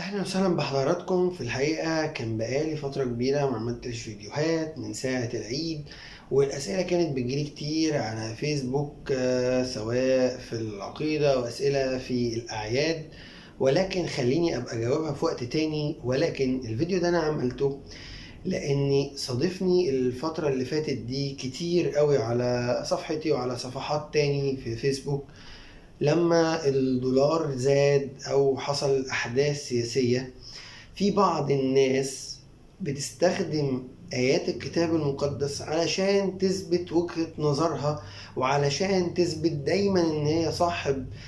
اهلا وسهلا بحضراتكم. في الحقيقة كان بقالي فترة كبيرة ما عملتش فيديوهات من ساعة العيد، والأسئلة كانت بتجيلي كتير على فيسبوك، سواء في العقيدة وأسئلة في الأعياد، ولكن خليني أبقى أجاوبها في وقت تاني. ولكن الفيديو ده أنا عملته لأني صادفني الفترة اللي فاتت دي كتير قوي على صفحتي وعلى صفحات تاني في فيسبوك، لما الدولار زاد أو حصل أحداث سياسية، في بعض الناس بتستخدم آيات الكتاب المقدس علشان تثبت وجهة نظرها، وعلشان تثبت دايما إن هي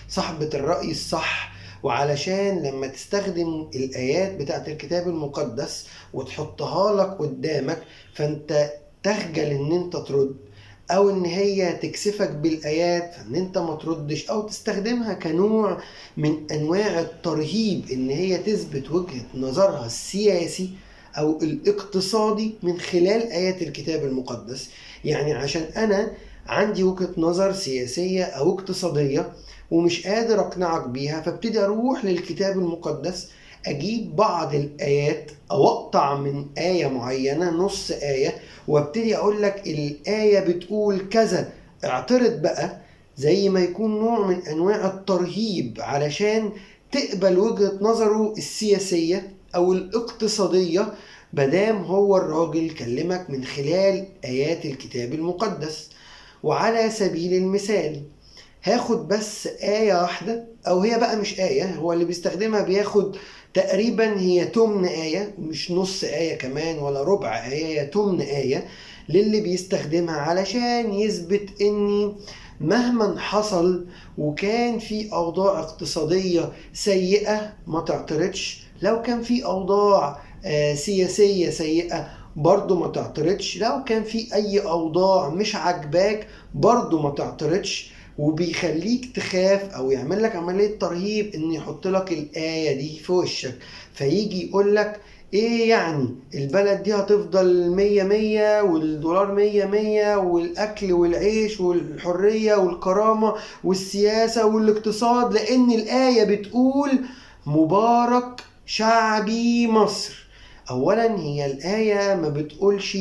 صاحبة الرأي الصح، وعلشان لما تستخدم الآيات بتاعت الكتاب المقدس وتحطها لك قدامك فأنت تخجل إن أنت ترد، او ان هي تكسفك بالايات فان انت ما تردش، او تستخدمها كنوع من انواع الترهيب ان هي تثبت وجهة نظرها السياسي او الاقتصادي من خلال ايات الكتاب المقدس. يعني عشان انا عندي وجهة نظر سياسية او اقتصادية ومش قادر اقنعك بيها، فابتدي اروح للكتاب المقدس، اجيب بعض الايات او اقطع من آية معينة، نص آية، وابتدي اقول لك الآية بتقول كذا، اعترض بقى، زي ما يكون نوع من انواع الترهيب علشان تقبل وجهة نظره السياسية او الاقتصادية، مادام هو الراجل كلمك من خلال آيات الكتاب المقدس. وعلى سبيل المثال هاخد بس آية واحدة، أو هي بقى مش آية، هو اللي بيستخدمها بياخد تقريبا هي تمن آية، مش نص آية كمان ولا ربع آية، هي تمن آية للي بيستخدمها علشان يثبت إني مهما حصل وكان في أوضاع اقتصادية سيئة ما تعترضش، لو كان في أوضاع سياسية سيئة برضو ما تعترضش، لو كان في أي أوضاع مش عاجباك برضو ما تعترضش. وبيخليك تخاف او يعمل لك عملية ترهيب ان يحط لك الآية دي في وشك، فيجي يقول لك ايه يعني البلد دي هتفضل مية مية والدولار مية مية والاكل والعيش والحرية والكرامة والسياسة والاقتصاد، لان الآية بتقول مبارك شعبي مصر. اولا هي الآية ما بتقولش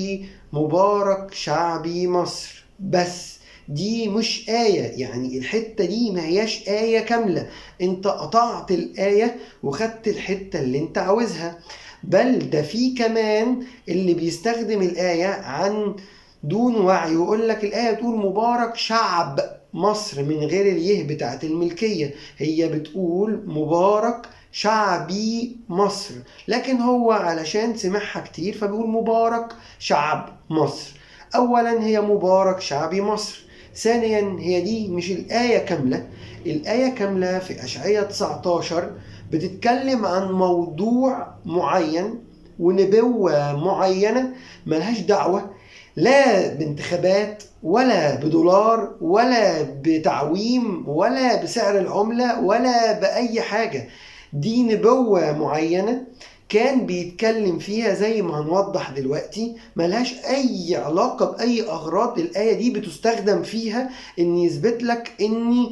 مبارك شعبي مصر بس، دي مش آية، يعني الحتة دي ما هياش آية كاملة، انت قطعت الآية وخدت الحتة اللي انت عاوزها. بل ده في كمان اللي بيستخدم الآية عن دون وعي ويقول لك الآية بتقول مبارك شعب مصر من غير اليه بتاعت الملكية، هي بتقول مبارك شعبي مصر، لكن هو علشان سمعها كتير فبيقول مبارك شعب مصر. اولا هي مبارك شعبي مصر، ثانيا هي دي مش الآية كاملة. الآية كاملة في أشعية 19 بتتكلم عن موضوع معين ونبوة معينة ملهاش دعوة لا بانتخابات ولا بدولار ولا بتعويم ولا بسعر العملة ولا بأي حاجة. دي نبوة معينة كان بيتكلم فيها زي ما هنوضح دلوقتي، ملهاش اي علاقة باي اغراض. الاية دي بتستخدم فيها ان يثبت لك ان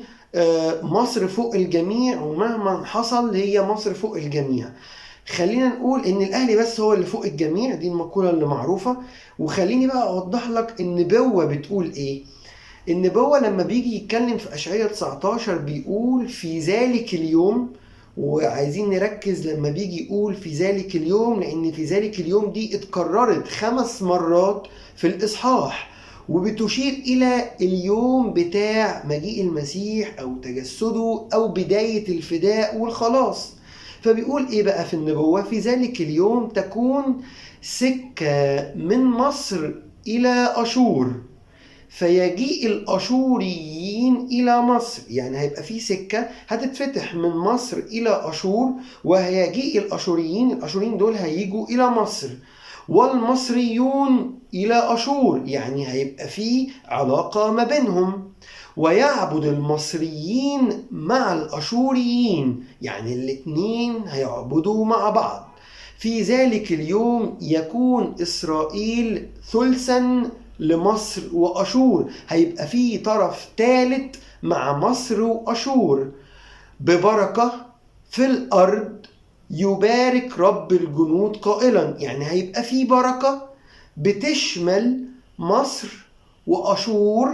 مصر فوق الجميع، ومهما حصل هي مصر فوق الجميع. خلينا نقول ان الاهلي بس هو اللي فوق الجميع، دي المقولة اللي معروفة. وخليني بقى اوضح لك النبوة بتقول ايه. النبوة لما بيجي يتكلم في أشعية 19 بيقول في ذلك اليوم، وعايزين نركز لما بيجي يقول في ذلك اليوم لأن في ذلك اليوم دي اتكررت 5 مرات في الإصحاح، وبتشير إلى اليوم بتاع مجيء المسيح أو تجسده أو بداية الفداء والخلاص. فبيقول إيه بقى في النبوة؟ في ذلك اليوم تكون سكة من مصر إلى أشور فيجيء الأشوريين إلى مصر، يعني هيبقى في سكة هتتفتح من مصر إلى أشور، وهيجيء الأشوريين دول هيجوا إلى مصر، والمصريون إلى أشور، يعني هيبقى في علاقة ما بينهم، ويعبد المصريين مع الأشوريين، يعني الاتنين هيعبدوا مع بعض. في ذلك اليوم يكون إسرائيل ثلثا لمصر وأشور، هيبقى في طرف ثالث مع مصر وأشور، ببركة في الأرض يبارك رب الجنود قائلا، يعني هيبقى في بركة بتشمل مصر وأشور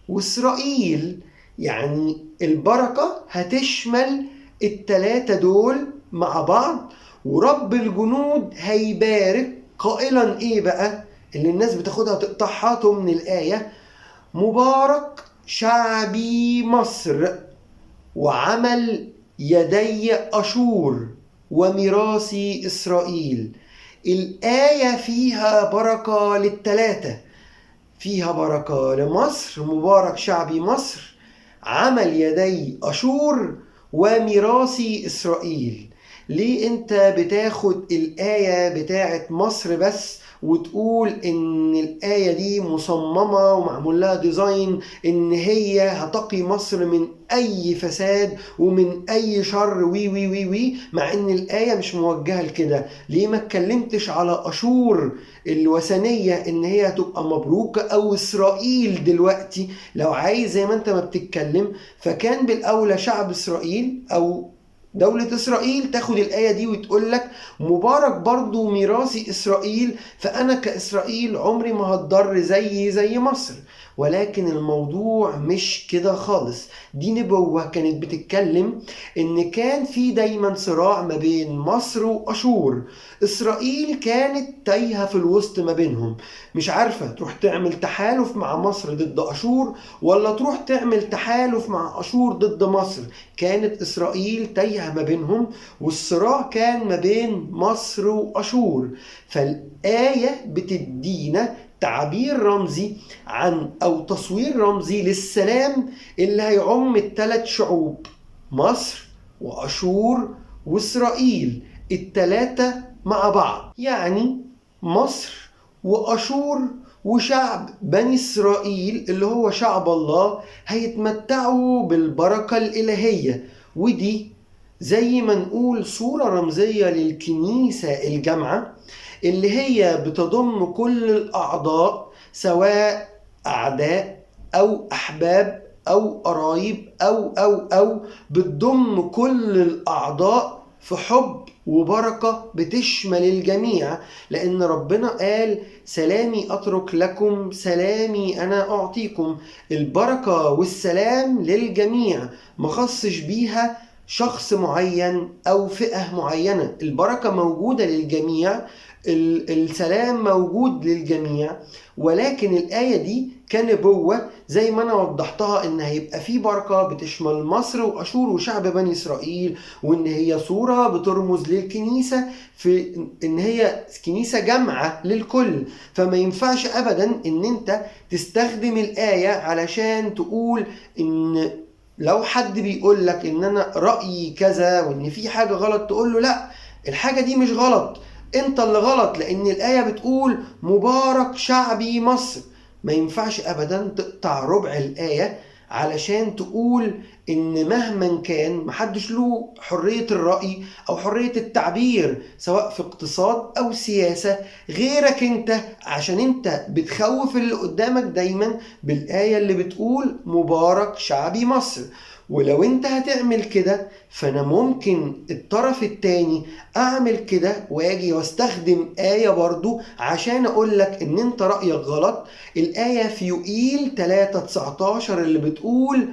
وإسرائيل. يعني البركة هتشمل التلاتة دول مع بعض، ورب الجنود هيبارك قائلا ايه بقى اللي الناس بتاخدها تقطعها من الآية؟ مبارك شعبي مصر وعمل يدي أشور وميراثي إسرائيل. الآية فيها بركة للتلاتة، فيها بركة لمصر، مبارك شعبي مصر، عمل يدي أشور، وميراثي إسرائيل. ليه انت بتاخد الآية بتاعت مصر بس وتقول ان الآية دي مصممة ومعمول لها ديزاين ان هي هتقي مصر من اي فساد ومن اي شر وي وي وي وي، مع ان الآية مش موجهة لكده؟ ليه ما اتكلمتش على أشور الوثنية ان هي هتبقى مبروكة، او اسرائيل دلوقتي لو عايز زي ما انت ما بتتكلم؟ فكان بالاولى شعب اسرائيل او دولة إسرائيل تاخد الآية دي وتقول لك مبارك برضو ميراثي إسرائيل، فأنا كإسرائيل عمري ما هتضر زي مصر. ولكن الموضوع مش كده خالص. دي نبوة كانت بتتكلم إن كان في دايما صراع ما بين مصر وأشور. إسرائيل كانت تايهة في الوسط ما بينهم، مش عارفة تروح تعمل تحالف مع مصر ضد أشور ولا تروح تعمل تحالف مع أشور ضد مصر. كانت إسرائيل تايهة ما بينهم، والصراع كان ما بين مصر وأشور. فالآية بتدينا تعبير رمزي عن أو تصوير رمزي للسلام اللي هيعم الثلاث شعوب، مصر وأشور وإسرائيل، الثلاثة مع بعض. يعني مصر وأشور وشعب بني إسرائيل اللي هو شعب الله هيتمتعوا بالبركة الإلهية. ودي زي ما نقول صورة رمزية للكنيسة الجامعة اللي هي بتضم كل الأعضاء، سواء أعداء أو أحباب أو قرايب أو بتضم كل الأعضاء في حب وبركة بتشمل الجميع. لأن ربنا قال سلامي أترك لكم، سلامي أنا أعطيكم. البركة والسلام للجميع، ما خصش بيها شخص معين أو فئة معينة. البركة موجودة للجميع، السلام موجود للجميع. ولكن الآية دي كنبوة زي ما أنا وضحتها إن هيبقى في بركة بتشمل مصر وأشور وشعب بني إسرائيل، وإن هي صورة بترمز للكنيسة في إن هي كنيسة جامعة للكل. فما ينفعش أبدا إن أنت تستخدم الآية علشان تقول إن لو حد بيقول لك إن أنا رأيي كذا وإن في حاجة غلط تقول له لا، الحاجة دي مش غلط، انت اللي غلط، لان الآية بتقول مبارك شعبي مصر. ما ينفعش ابدا تقطع ربع الآية علشان تقول ان مهما كان محدش له حرية الرأي او حرية التعبير سواء في اقتصاد او سياسة غيرك انت، عشان انت بتخوف اللي قدامك دايما بالآية اللي بتقول مبارك شعبي مصر. ولو انت هتعمل كده فانا ممكن الطرف التاني اعمل كده واجي واستخدم آية برضو عشان اقول لك ان انت رأيك غلط. الآية في يوئيل 3:19 اللي بتقول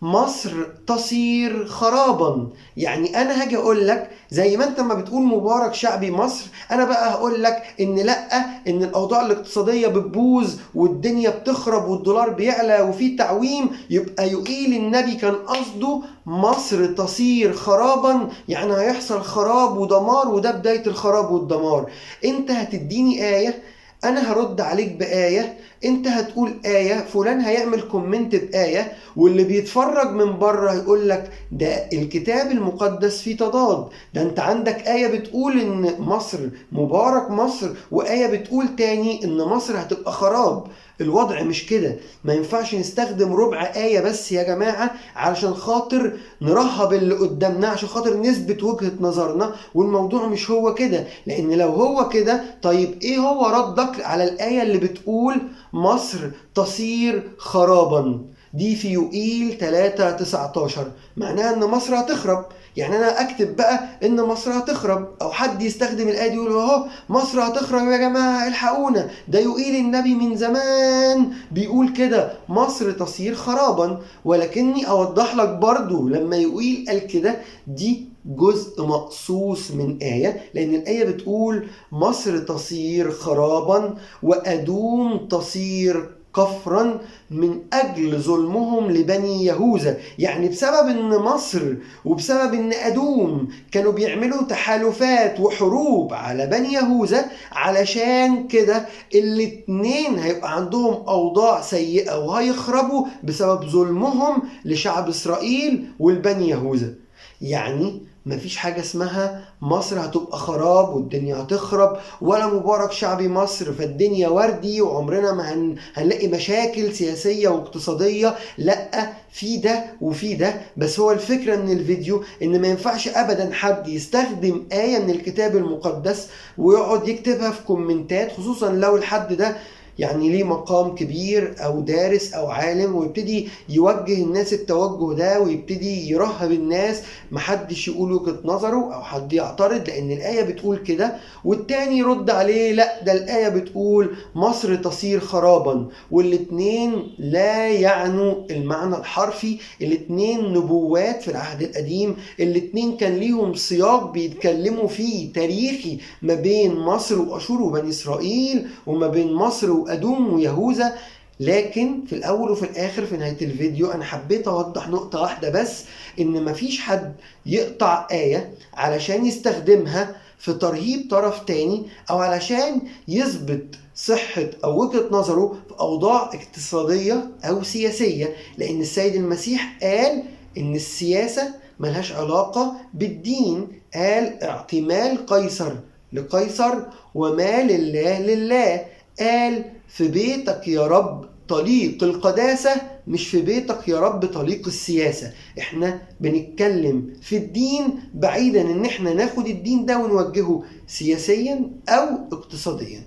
مصر تصير خرابا. يعني انا هاجي اقول لك زي ما انت ما بتقول مبارك شعبي مصر، انا بقى هقول لك ان لا، ان الاوضاع الاقتصادية بتبوظ والدنيا بتخرب والدولار بيعلى وفي تعويم. يبقى يقيل النبي كان قصده مصر تصير خرابا، يعني هيحصل خراب ودمار، وده بداية الخراب والدمار. انت هتديني آية، انا هرد عليك بآية، انت هتقول آية، فلان هيعمل كومنت بآية، واللي بيتفرج من بره هيقول لك ده الكتاب المقدس فيه تضاد، ده انت عندك آية بتقول ان مصر مبارك مصر، وآية بتقول تاني ان مصر هتبقى خراب. الوضع مش كده. ما ينفعش نستخدم ربع آية بس يا جماعة علشان خاطر نرهب اللي قدامنا، عشان خاطر نثبت وجهة نظرنا، والموضوع مش هو كده. لأن لو هو كده طيب إيه هو ردك على الآية اللي بتقول مصر تصير خرابا؟ دي في يوئيل 3:19 معناها إن مصر هتخرب. يعني انا اكتب بقى ان مصر هتخرب، او حد يستخدم الايه دي يقول اهو مصر هتخرب يا جماعه الحقونا، ده يقيل النبي من زمان بيقول كده مصر تصير خرابا. ولكني اوضح لك برضو لما يقيل قال كده دي جزء مقصوص من آية، لأن الآية بتقول مصر تصير خرابا وأدوم تصير كفرا من أجل ظلمهم لبني يهوذا. يعني بسبب أن مصر وبسبب أن أدوم كانوا بيعملوا تحالفات وحروب على بني يهوذا، علشان كده الاتنين هيبقى عندهم أوضاع سيئة وهيخربوا بسبب ظلمهم لشعب إسرائيل والبني يهوذا. يعني مفيش حاجة اسمها مصر هتبقى خراب والدنيا هتخرب، ولا مبارك شعبي مصر فالدنيا وردي وعمرنا ما هنلاقي مشاكل سياسية واقتصادية. لا، في ده وفي ده، بس هو الفكرة من الفيديو ان ما ينفعش ابدا حد يستخدم آية من الكتاب المقدس ويقعد يكتبها في كومنتات، خصوصا لو الحد ده يعني ليه مقام كبير او دارس او عالم، ويبتدي يوجه الناس التوجه ده ويبتدي يرهب الناس محدش يقول وجهة نظره او حد يعترض لان الآية بتقول كده، والتاني يرد عليه لا ده الآية بتقول مصر تصير خرابا. والاتنين لا يعنوا المعنى الحرفي، الاتنين نبوات في العهد القديم، الاتنين كان ليهم سياق بيتكلموا فيه تاريخي ما بين مصر وأشور وبني إسرائيل، وما بين مصر وأدوم ويهوذا. لكن في الأول وفي الآخر في نهاية الفيديو أنا حبيت أوضح نقطة واحدة بس، إن مفيش حد يقطع آية علشان يستخدمها في ترهيب طرف تاني، أو علشان يثبت صحة أو وجهة نظره في أوضاع اقتصادية أو سياسية، لأن السيد المسيح قال إن السياسة ملهاش علاقة بالدين، قال اعطي مال قيصر لقيصر وما لله لله. قال في بيتك يا رب طليق القداسة، مش في بيتك يا رب طليق السياسة. احنا بنتكلم في الدين بعيدا ان احنا ناخد الدين ده ونوجهه سياسيا او اقتصاديا.